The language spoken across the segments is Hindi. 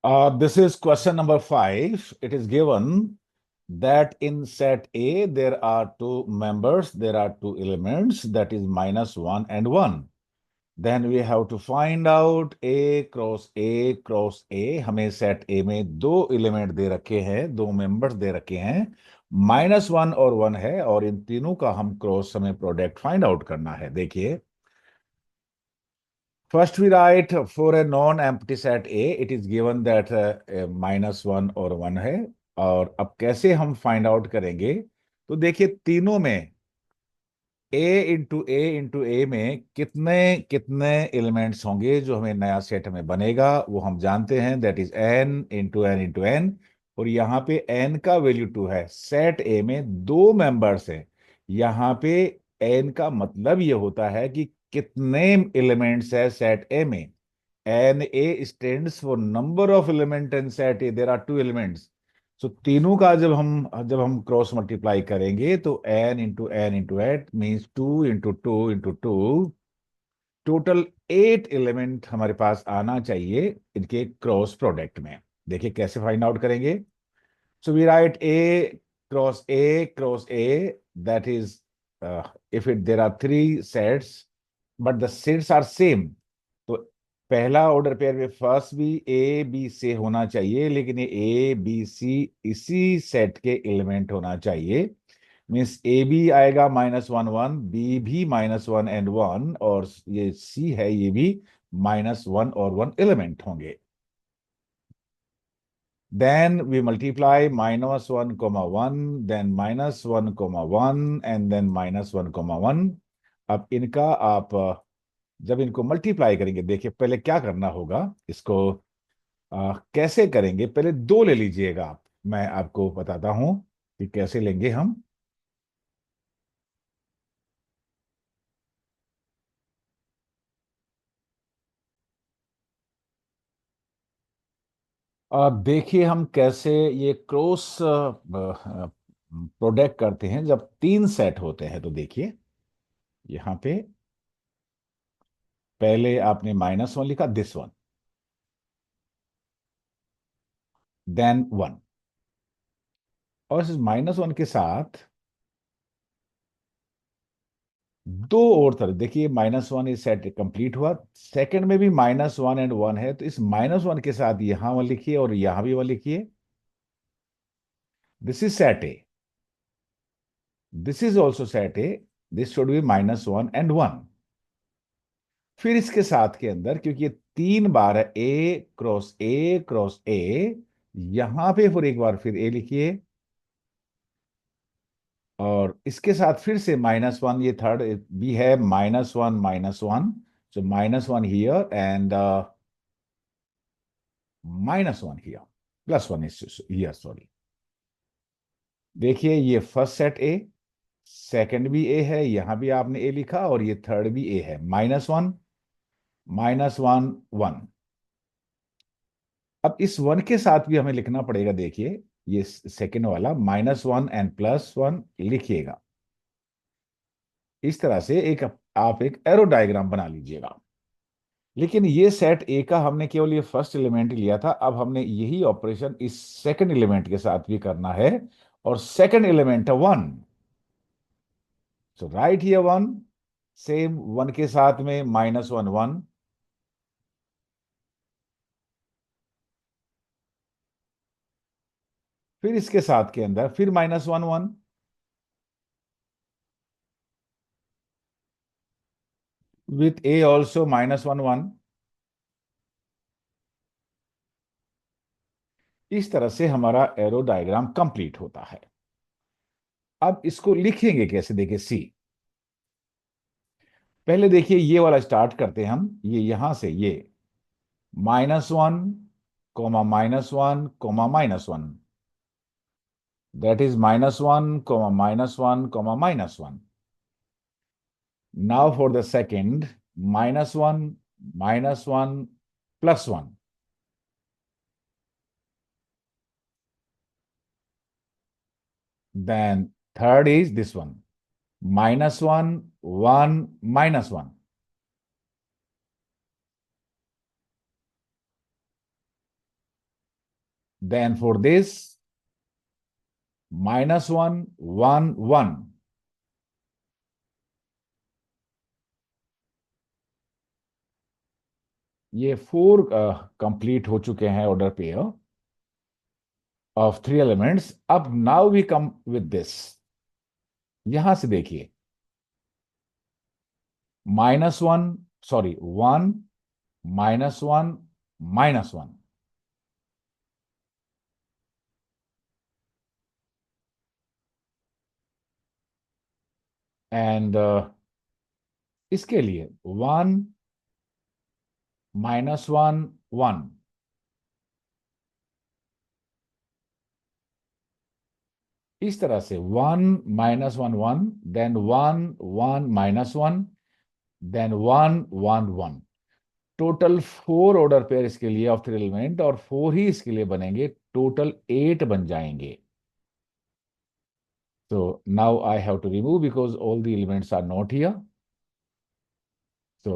This is question number 5. It is given that in set A there are two members, there are two elements, that is -1 and 1. Then we have to find out A cross A cross A. हमें सेट A में दो एलिमेंट दे रखे हैं, दो मेंबर्स दे रखे हैं, -1 और 1 है, और इन तीनों का हम क्रॉस हमें प्रोडक्ट फाइंड आउट करना है। देखिए, first we write for a non-empty set A, it is given that -1 और 1 है। और अब कैसे हम फाइंड आउट करेंगे? तो देखिए, तीनों में A में कितने कितने एलिमेंट्स होंगे जो हमें नया सेट में बनेगा, वो हम जानते हैं, दैट इज n। और यहाँ पे n का वैल्यू 2 है। सेट A में दो मेंबर्स हैं, यहाँ पे n का मतलब ये होता है कि कितने एलिमेंट्स है सेट A में। N A stands for number of element in set A, there are two elements. सो तीनों का जब हम क्रॉस मल्टीप्लाई करेंगे तो n into 8 means 2 into 2 into 2, total 8 element हमारे पास आना चाहिए इनके क्रॉस प्रोडक्ट में। देखिए कैसे फाइंड आउट करेंगे। So we write cross A, that is if it there are three sets but the sets are same, तो पहला ऑर्डर पेयर में फर्स्ट भी ए बी से होना चाहिए, लेकिन ये ए बी सी इसी सेट के एलिमेंट होना चाहिए। मीन्स ए बी आएगा -1 1, बी भी -1 and 1, और ये सी है, ये भी -1 और 1 एलिमेंट होंगे। Then we multiply -1, then -1, and then -1, अब इनका आप जब इनको मल्टीप्लाई करेंगे, देखिए पहले क्या करना होगा इसको। कैसे करेंगे, पहले दो ले लीजिएगा आप, मैं आपको बताता हूं कि कैसे लेंगे हम। देखिए हम कैसे ये क्रॉस प्रोडक्ट करते हैं जब तीन सेट होते हैं। तो देखिए यहाँ पे पहले आपने -1 लिखा, दिस वन, देन 1, और इस -1 के साथ दो और तरफ, देखिए -1 इस सेट कंप्लीट हुआ, सेकंड में भी -1 and 1 है, तो इस -1 के साथ यहां 1 लिखिए और यहां भी 1 लिखिए। This is set A, this is also set A, this should be -1 and 1। फिर इसके साथ के अंदर, क्योंकि ये तीन बार है, ए क्रॉस ए क्रॉस ए, यहां पे फिर एक बार फिर ए लिखिए, और इसके साथ फिर से -1, ये थर्ड भी है, -1, so -1 here and -1 here, +1 is here, sorry. देखिए ये फर्स्ट सेट ए, सेकंड भी ए है, यहां भी आपने ए लिखा, और ये थर्ड भी ए है, -1, -1, 1। अब इस 1 के साथ भी हमें लिखना पड़ेगा, देखिए ये सेकंड वाला -1 and +1 लिखिएगा। इस तरह से आप एक एरो डायग्राम बना लीजिएगा। लेकिन ये सेट ए का हमने केवल ये फर्स्ट एलिमेंट लिया था, अब हमने यही ऑपरेशन इस सेकंड एलिमेंट के साथ भी करना है, और सेकंड एलिमेंट है 1। सो राइट हियर 1, सेम 1 के साथ में -1 1, फिर इसके साथ के अंदर फिर -1 1, विथ ए ऑल्सो -1 1। इस तरह से हमारा एरो डायग्राम कंप्लीट होता है। अब इसको लिखेंगे कैसे, देखिए सी, पहले देखिए ये वाला स्टार्ट करते हैं हम, ये यहां से, ये -1, -1, that is -1, -1, -1। Now for the second, -1, -1, +1। Then third is this one, -1, 1, -1। Then for this, -1, 1, 1. ये 4 कंप्लीट हो चुके हैं ऑर्डर पेयर ऑफ 3 एलिमेंट्स. अब now we come with this. यहां से देखिए, -1, सॉरी 1, -1, -1. एंड इसके लिए 1, -1, 1. इस तरह से 1, -1, 1, then 1, 1, -1, then 1, 1, 1. Total 4 order pair इसके लिए ऑफ 3 एलिमेंट, और 4 ही इसके लिए बनेंगे. टोटल 8 बन जाएंगे. So now I have to remove because all the elements are not here. So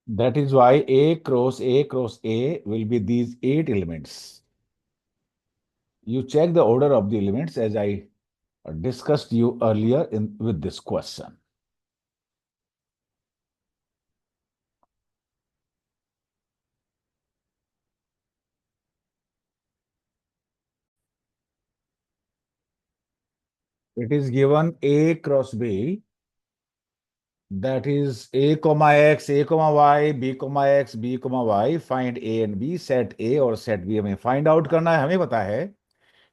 that is why A cross A cross A will be these 8 elements. You check the order of the elements as I discussed you earlier in with this question. It is given A cross B, that is A comma X, A comma Y, B comma X, B comma Y. Find A and B. Set A और set B हमें find out करना है. हमें पता है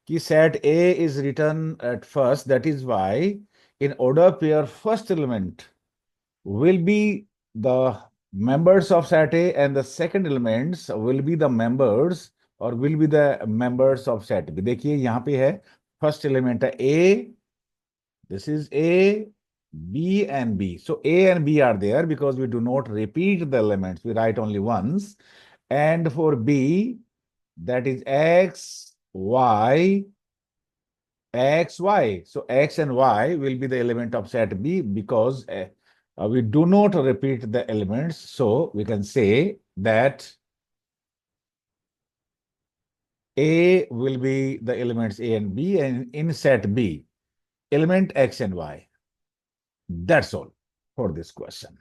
कि set A is written at first. That is why in order pair first element will be the members of set A and the second elements will be the members or will be the members of set B. देखिए यहाँ पे है first element है A. This is A, B and B. So A and B are there because we do not repeat the elements. We write only once. And for B, that is X, Y, X, Y. So X and Y will be the element of set B because we do not repeat the elements. So we can say that A will be the elements A and B, and in set B, element X and Y. That's all for this question.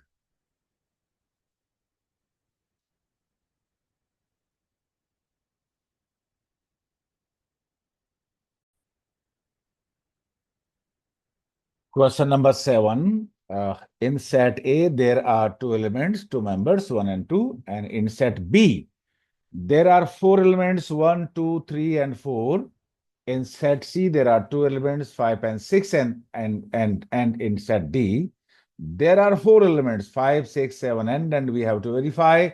Question number 7. In set A, there are 2 elements, 2 members, 1 and 2. And in set B, there are 4 elements, 1, 2, 3, and 4. In set C, there are 2 elements, 5 and 6. And in set D, there are 4 elements, 5, 6, 7, and we have to verify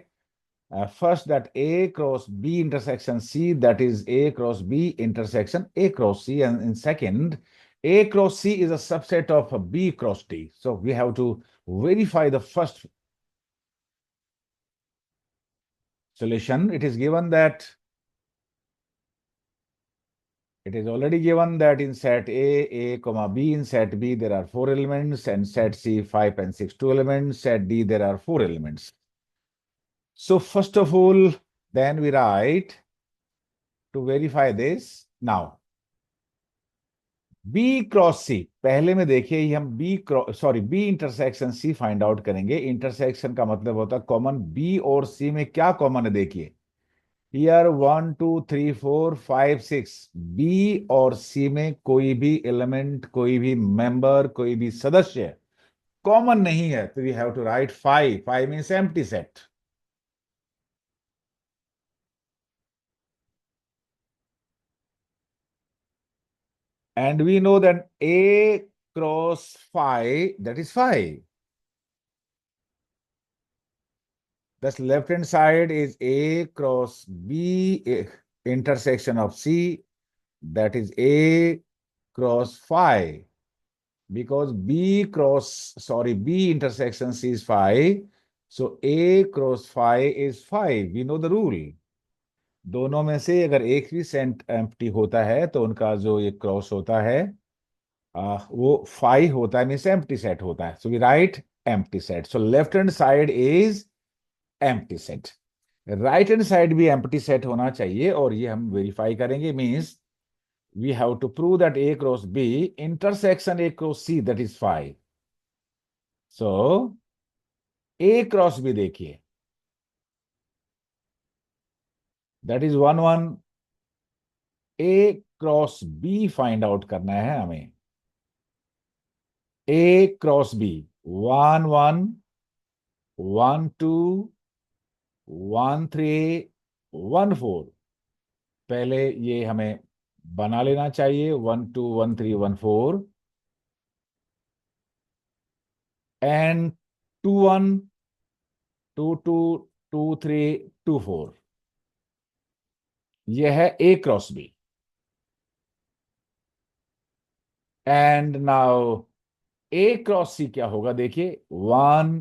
first that A cross B intersection C, that is A cross B intersection A cross C, and in second, A cross C is a subset of B cross D. So we have to verify the first solution. It is given that it is already given that in set A comma B, in set B there are 4 elements, and set C 5 and 6 2 elements, set D there are 4 elements. So first of all, then we write to verify this. Now B cross C, पहले में देखिए ही हम B intersection C find out करेंगे. इंटरसेक्शन का मतलब होता है कॉमन. बी और सी में क्या कॉमन है देखिए, हियर 1 2 3 4 5 6. बी और सी में कोई भी एलिमेंट, कोई भी मेंबर, कोई भी सदस्य कॉमन नहीं है. तो we have to write 5. 5 means empty set. And we know that A cross phi, that is phi. Thus, left hand side is A cross B intersection of C, that is A cross phi. Because B intersection C is phi, so A cross phi is phi. We know the rule. दोनों में से अगर एक भी सेंट एम्प्टी होता है तो उनका जो ये क्रॉस होता है वो फाई होता है, मीन्स एम्प्टी सेट होता है. So we write empty set. So left hand side is empty set. Right hand side भी एम्प्टी सेट होना चाहिए, और ये हम वेरीफाई करेंगे. Means we have to prove that A cross B intersection A cross C, that is 5. So A cross B देखिए, that is 1 1. A cross B find out करना है हमें. A cross B 1 1 1 2 1 3 1 4. पहले ये हमें बना लेना चाहिए. 1 2 1 3 1 4 एंड 2 1 2 2 2 3 2 4. यह है A cross B. And now A cross C क्या होगा देखिए. 1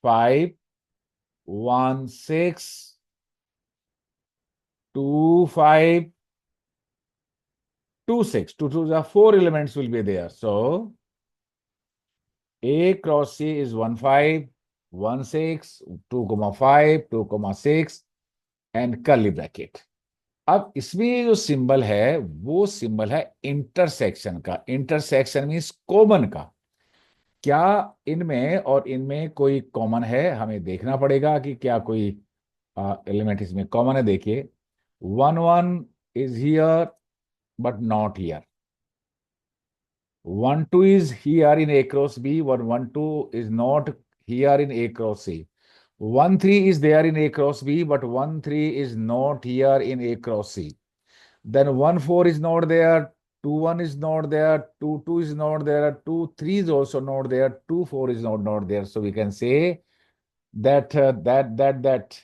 5 1 6 2 5 2 6. 2 2 the 4 elements will be there. So A cross C is 1 5 1 6 2,5 2,6 and curly bracket. अब इसमें ये जो सिंबल है वो सिंबल है इंटरसेक्शन का. इंटरसेक्शन मीन्स कॉमन का. क्या इनमें और इनमें कोई कॉमन है? हमें देखना पड़ेगा कि क्या कोई एलिमेंट इसमें कॉमन है. देखिए 1 1 is here but not here. 1 2 is here in A cross B, 1 1 2 is not here in A cross C. 1 3 is there in A cross B, but 1 3 is not here in A cross C. Then 1 4 is not there, 2 1 is not there, 2 2 is not there, 2 3 is also not there, 2 4 is not there. So we can say that that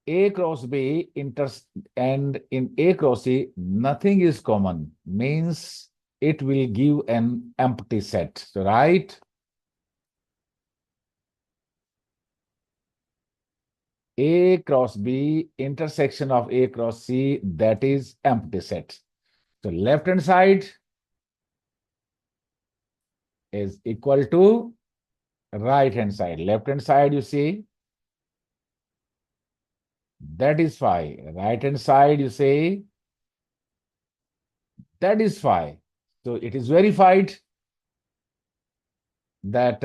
A cross B and in A cross C nothing is common, means it will give an empty set. So right, A cross B intersection of A cross C, that is empty set. So left hand side is equal to right hand side. Left hand side, you see, that is 5. Right hand side, you say, that is 5. So it is verified that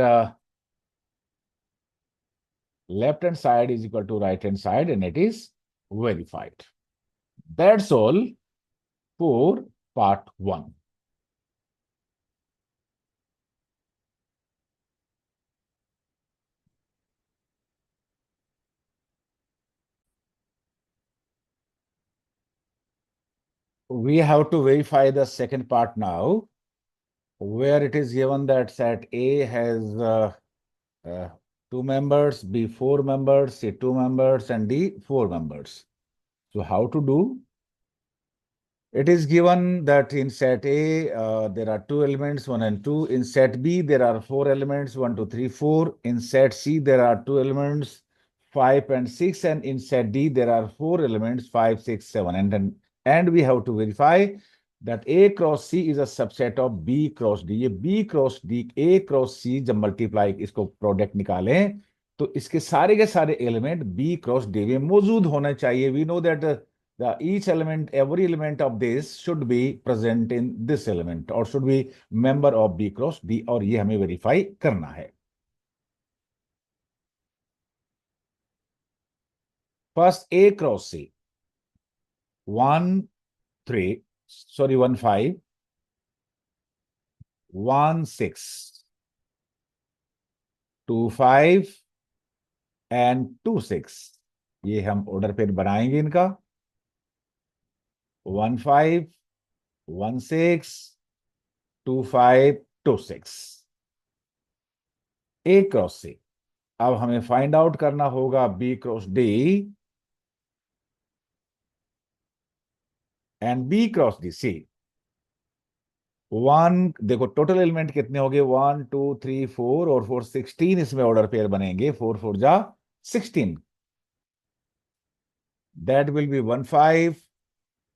left hand side is equal to right hand side, and it is verified. That's all for part 1. We have to verify the second part now, where it is given that set A has 2 members, B 4 members, C 2 members, and D 4 members. So how to do? It is given that in set A, there are 2 elements, 1 and 2. In set B, there are 4 elements, 1, 2, 3, 4. In set C, there are 2 elements, 5 and 6. And in set D, there are 4 elements, 5, 6, 7. And we have to verify that A cross C is a subset of B cross D. ये B cross D, A cross C जब मल्टीप्लाई इसको प्रोडक्ट निकालें तो इसके सारे के सारे एलिमेंट B cross D में मौजूद होने चाहिए. We know that every element of this should be present in this element or should be member of B cross D, और ये हमें वेरीफाई करना है. First A cross C 1 3 sorry 1 5 1 6 2 5 and 2 6. ये हम ऑर्डर पेयर बनाएंगे इनका. 1 5 1 6 2 5 2 6. A cross C. अब हमें फाइंड आउट करना होगा B cross D and B cross D. C 1, देखो टोटल एलिमेंट कितने हो गए, 1 2 3 4 और 4 16. इसमें ऑर्डर पेयर बनेंगे. 4 4 जा 16. That will be 1 5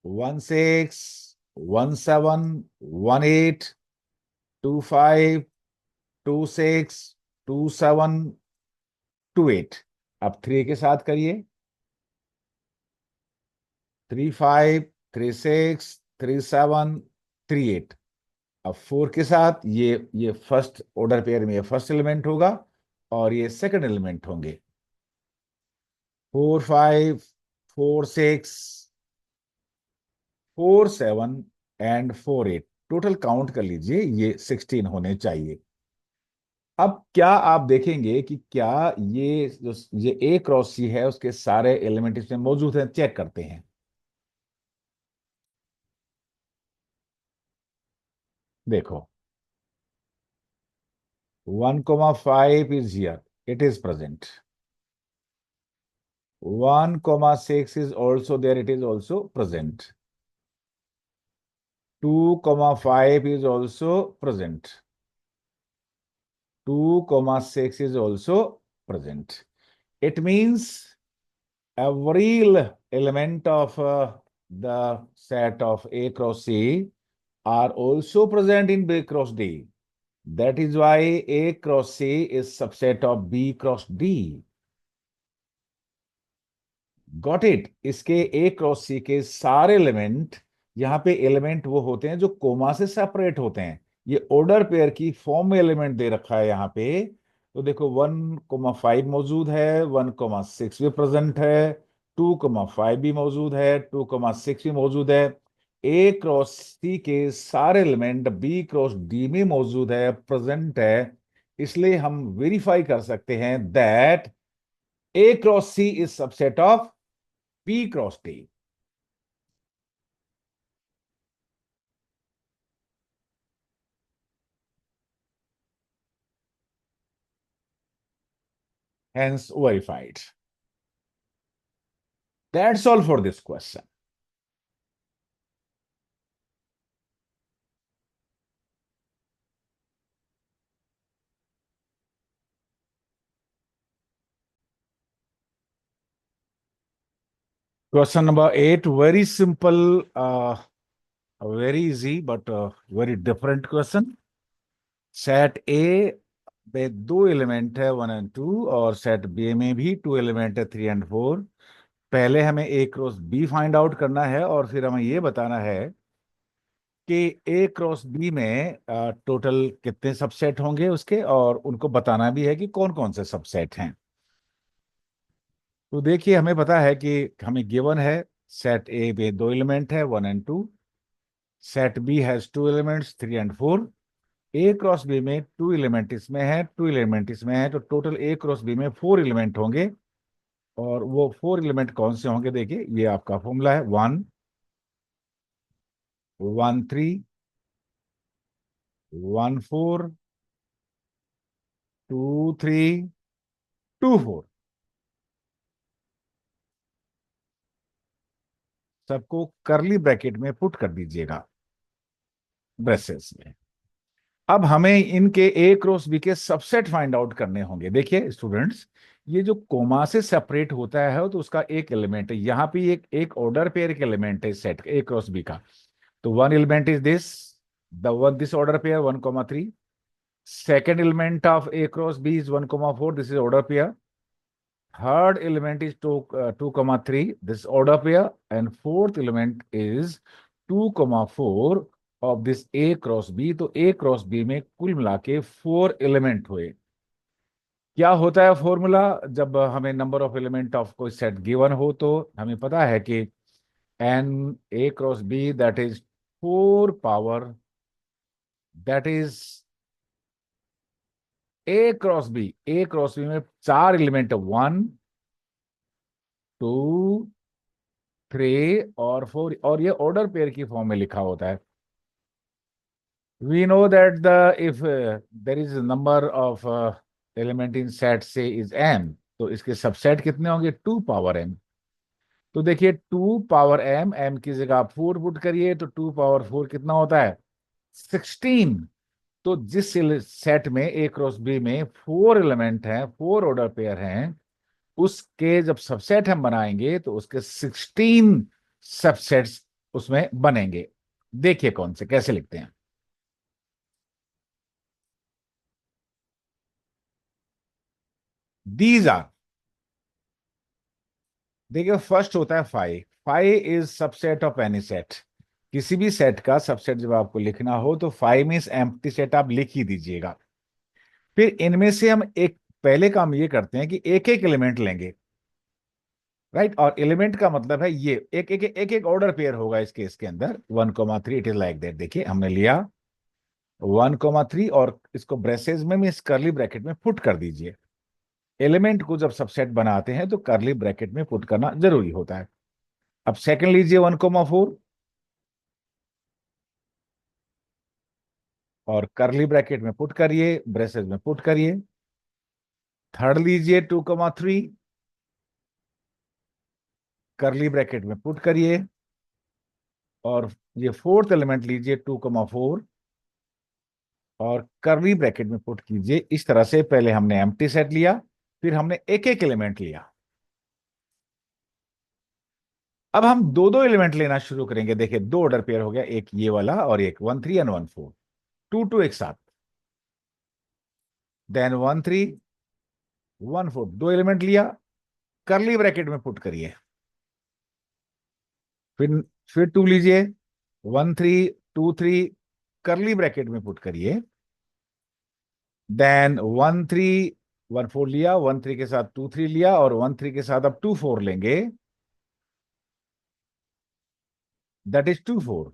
1 6 1 7 1 8 2 5 2 6 2728। अब 3 के साथ करिए, 35363738। अब 4 के साथ ये फर्स्ट ऑर्डर पेयर में ये फर्स्ट एलिमेंट होगा और ये सेकंड एलिमेंट होंगे। 454647 टोटल काउंट कर लीजिए, ये 16 होने चाहिए। अब क्या आप देखेंगे कि क्या ये ए क्रॉस सी है उसके सारे एलिमेंट इसमें मौजूद हैं, चेक करते हैं। देखो, 1,5 is here, it is present. 1,6 is also there, it is also present. 2,5 is also present. 2,6 is also present. It means every element of the set of A cross C are also present in B cross D. That is why A cross C is subset of B cross D. Got it. इसके ए क्रॉस सी के सारे एलिमेंट, यहाँ पे एलिमेंट वो होते हैं जो कोमा से सेपरेट होते हैं। ये ऑर्डर पेयर की फॉर्म में एलिमेंट दे रखा है यहाँ पे। तो देखो 1,5 मौजूद है, 1,6 भी प्रेजेंट है, 2,5 भी मौजूद है, 2,6 भी मौजूद है। ए क्रॉस सी के सारे एलिमेंट बी क्रॉस डी में मौजूद है, प्रेजेंट है। इसलिए हम वेरीफाई कर सकते हैं that A cross C is subset of P cross T. Hence verified. That's all for this question. Question number 8, very simple, very easy, but very different question. Set ए में दो एलिमेंट है 1 और 2, और सेट बी में भी 2 एलिमेंट है 3 और 4। पहले हमें A cross B find out करना है और फिर हमें ये बताना है कि ए क्रॉस बी में टोटल कितने सबसेट होंगे उसके, और उनको बताना भी है कि कौन कौन से सबसेट हैं। तो देखिए, हमें पता है कि हमें गिवन है सेट ए में दो एलिमेंट है 1 और 2। सेट बी हैज 2 एलिमेंट्स 3 और 4। ए क्रॉस बी में 2 एलिमेंट इसमें है, 2 एलिमेंट इसमें है, तो टोटल ए क्रॉस बी में 4 एलिमेंट होंगे। और वो 4 एलिमेंट कौन से होंगे, देखिए ये आपका फॉर्मूला है 1, 1, 3, 1, 4, 2, 3, 2, 4। सबको करली ब्रैकेट में पुट कर दीजिएगा, ब्रेसेस में। अब हमें इनके ए क्रॉस बी के सबसेट फाइंड आउट करने होंगे। देखिए स्टूडेंट्स, ये जो कोमा से सेपरेट होता है तो उसका एक एलिमेंट है, यहाँ पे एक एक ऑर्डर पेयर के एलिमेंट है सेट ए क्रॉस बी का। तो one element is this order pair 1,3। Second element of A cross B is 1,4, this is order pair. Third element is 2,3, this order pair. And fourth element is 2,4 of this A cross B. तो ए क्रॉस बी में कुल मिला के 4 एलिमेंट हुए। क्या होता है फॉर्मूला, जब हमें नंबर ऑफ एलिमेंट ऑफ कोई सेट गिवन हो तो हमें पता है कि n A cross B that is 4 power, that is A cross B में 4 एलिमेंट, 1, 2, 3 और 4, और ये ऑर्डर पेयर की फॉर्म में लिखा होता है। We know that the if there is a number of element in set say is m, तो इसके सबसेट कितने होंगे, 2 पावर m। तो देखिए 2 पावर m, m की जगह आप 4 पुट करिए तो 2 पावर 4 कितना होता है, 16। तो जिस सेट में ए क्रॉस बी में 4 एलिमेंट हैं, 4 ऑर्डर पेयर हैं, उसके जब सबसेट हम बनाएंगे तो उसके 16 सबसेट्स उसमें बनेंगे। देखिए कौन से कैसे लिखते हैं। दीज आर, देखिए फर्स्ट होता है five. Five is subset of any set. किसी भी सेट का सबसेट जब आपको लिखना हो तो फाइव मीन्स एम्प्टी सेट आप लिख ही दीजिएगा। फिर इनमें से हम एक, पहले काम ये करते हैं कि एक एक एलिमेंट लेंगे, राइट। और एलिमेंट का मतलब है ये एक एक ऑर्डर पेयर होगा इस केस के अंदर, 1,3, इट इज लाइक दैट। देखिए हमने लिया 1,3 और इसको ब्रेसेस में इस करली ब्रैकेट में पुट कर दीजिए। एलिमेंट को जब सबसेट बनाते हैं तो करली ब्रैकेट में पुट करना जरूरी होता है। अब सेकंड लीजिए 1,4 और करली ब्रैकेट में पुट करिए, ब्रेसेस में पुट करिए। थर्ड लीजिए 2,3, करली ब्रैकेट में पुट करिए। और ये फोर्थ एलिमेंट लीजिए 2,4 और करली ब्रैकेट में पुट कीजिए। इस तरह से पहले हमने एम्प्टी सेट लिया, फिर हमने एक एक एलिमेंट लिया। अब हम दो दो एलिमेंट लेना शुरू करेंगे। देखिए दो ऑर्डर पेयर हो गया, एक ये वाला और एक 1,3 एंड 1,4, टू टू एक साथ। देन 1,3 1,4 दो एलिमेंट लिया, करली ब्रैकेट में पुट करिए। फिर फिर टू लीजिए, 1,3 2,3 करली ब्रैकेट में पुट करिए। देन 1,3 1,4 लिया, 1,3 के साथ 2,3 लिया और 1,3 के साथ अब 2,4 लेंगे, दैट इज 2,4।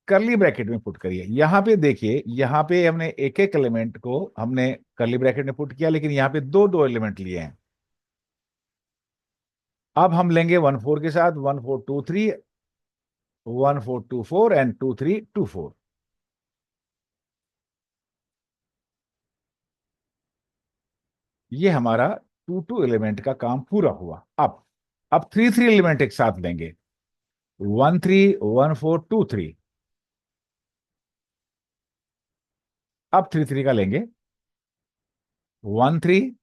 करली ब्रैकेट में पुट करिए। यहां पे देखिए, यहां पे हमने एक एक एलिमेंट को हमने करली ब्रैकेट में पुट किया, लेकिन यहां पे दो दो एलिमेंट लिए हैं। अब हम लेंगे 1,4 के साथ 1,4 2,3, 1,4 2,4 एंड 2,3 2,4। ये हमारा टू टू एलिमेंट का काम पूरा हुआ। अब 3 3 एलिमेंट एक साथ लेंगे, 1,3 1,4 2,3। अब 3 3 का लेंगे, 1,3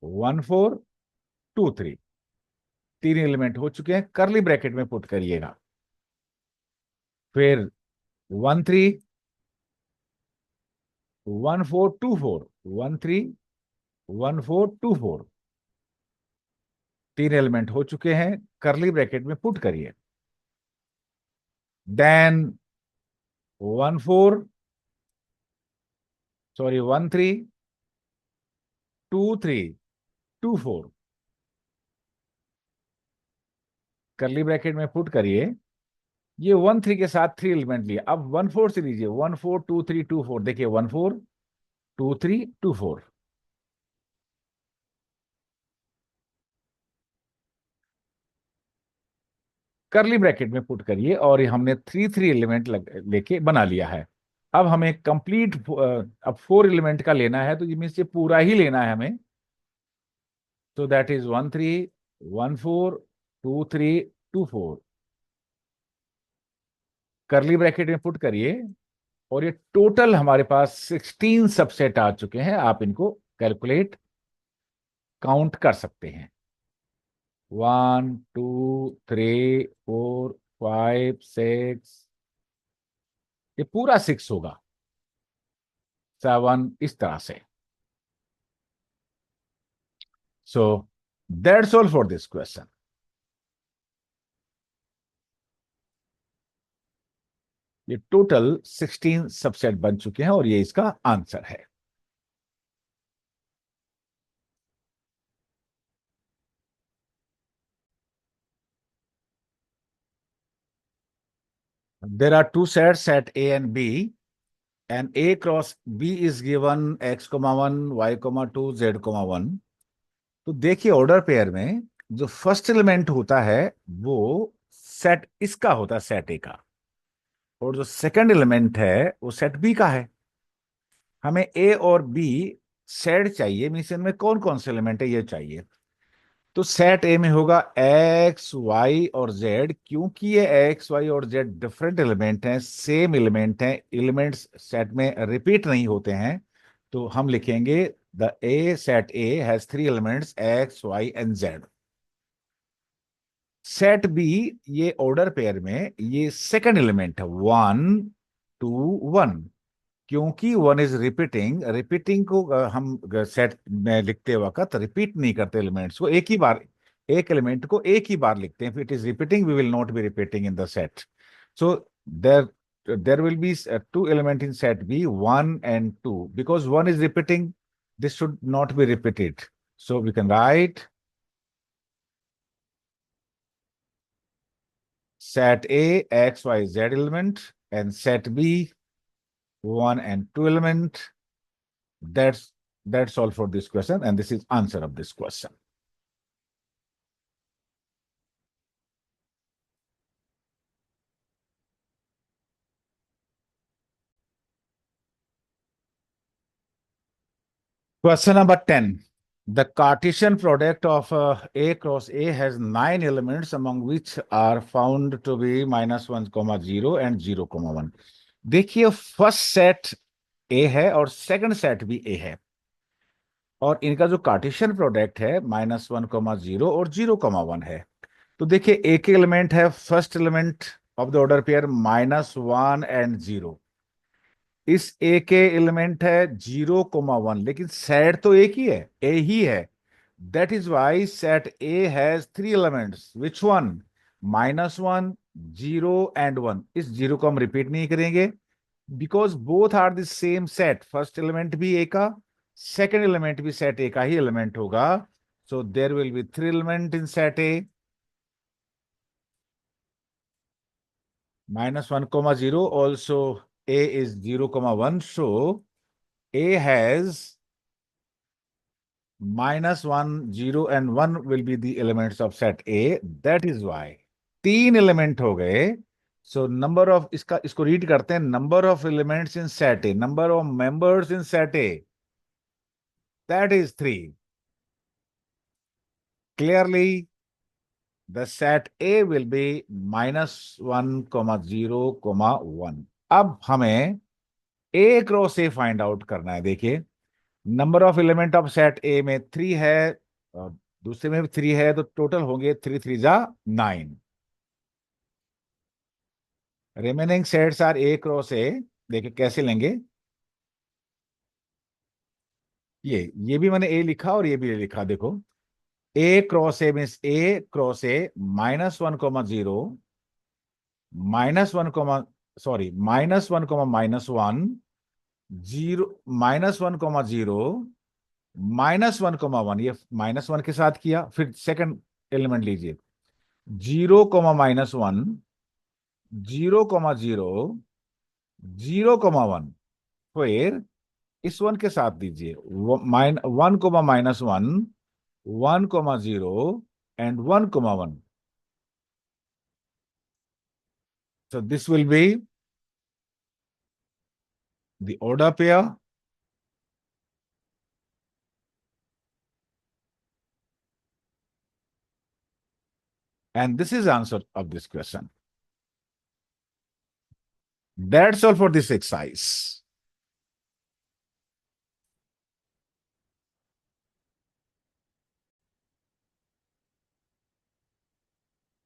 1,4 2,3। तीन एलिमेंट हो चुके हैं, करली ब्रैकेट में पुट करिएगा। फिर 1,3 1,4 2,4, 1,3 1,4 2,4। तीन एलिमेंट हो चुके हैं, करली ब्रैकेट में पुट करिए। देन 1,4 सॉरी 1,3 2,3 2,4, करली ब्रैकेट में पुट करिए। ये 1,3 के साथ थ्री एलिमेंट लिए। अब 1,4 से लीजिए, 1,4 2,3 2,4। देखिए 1,4 2,3 2,4, करली ब्रैकेट में पुट करिए। और ये हमने 3 3 एलिमेंट लेके बना लिया है। अब हमें कंप्लीट, अब 4 एलिमेंट का लेना है, तो ये मीन्स ये पूरा ही लेना है हमें। तो दैट इज 1,3 1,4 2,3 2,4, करली ब्रैकेट में पुट करिए। और ये टोटल हमारे पास 16 सबसेट आ चुके हैं। आप इनको कैलकुलेट, काउंट कर सकते हैं। 1 2 3 4 5 6, ये पूरा 6 होगा, 7 इस तरह से। So that's all for this question. ये टोटल 16 सबसेट बन चुके हैं और ये इसका आंसर है। There are two sets, set A and B, and A cross B is given x, 1, y, 2, z, 1। तो देखिए ऑर्डर पेयर में जो फर्स्ट एलिमेंट होता है वो सेट इसका होता है, सेट ए का। और जो सेकंड एलिमेंट है वो सेट बी का है। हमें ए और बी सेट चाहिए, मीन्स इनमें कौन कौन से एलिमेंट है ये चाहिए। तो सेट ए में होगा एक्स वाई और जेड। क्योंकि ये एक्स वाई और जेड डिफरेंट एलिमेंट हैं, सेम एलिमेंट हैं, एलिमेंट्स सेट में रिपीट नहीं होते हैं, तो हम लिखेंगे the A set A has three elements X Y and Z. Set B, ये ऑर्डर पेयर में ये सेकंड एलिमेंट है 1 2 1। क्योंकि वन इज रिपीटिंग, रिपीटिंग को हम सेट में लिखते वक्त रिपीट नहीं करते एलिमेंट्स को, एक ही बार, एक एलिमेंट को एक ही बार लिखते हैं। If it is repeating we will not be repeating in the set. So there there will be two element in set B, 1 and 2. Because 1 is repeating, this should not be repeated. So we can write set A x y z element and set B 1 and 2 element. That's that's all for this question, and this is answer of this question. Question number 10. The Cartesian product of A cross A has 9 elements, among which are found to be -1, 0 and 0, 1. देखिए, फर्स्ट सेट ए है और सेकंड सेट भी ए है, और इनका जो कार्टेशियन प्रोडक्ट है -1, 0 और 0, 1 है। तो देखिए, ए के एलिमेंट है, first element of the order pair -1 and 0। इस ए के एलिमेंट है 0, 1, लेकिन सेट तो एक ही है, ए ही है। That is why set A has 3 elements. Which one? -1, 0 and 1। इस 0 को हम रिपीट नहीं करेंगे, because both are the same set. First element भी ए का, सेकेंड एलिमेंट भी सेट ए का ही एलिमेंट होगा। So there will be 3 element in set A, -1, 0. Also a is 0, 1, so a has -1, 0 and 1 will be the elements of set A. That is why 3 element हो गए। सो नंबर ऑफ, इसको रीड करते हैं, number of elements in set A, number of members in set A, that is 3। Clearly the set A will be -1, 0, 1। अब हमें A cross A find out करना है। देखिए, number of element of set ए में 3 है और दूसरे में भी 3 है, तो टोटल होंगे 3 3 जा 9। Remaining sets are A cross A. देखिए कैसे लेंगे, ये भी मैंने ए लिखा और ये भी ए लिखा। देखो, A cross A means A cross A -1, 0, -1, sorry -1, -1, 0, -1, ये -1 के साथ किया। फिर सेकंड एलिमेंट लीजिए, 0, -1, 0, 0, 0, 1। फिर इस 1 के साथ दीजिए 1, -1, 1, 0 and 1, 1। So this will be the order pair, and this is answer of this question. That's all for this exercise.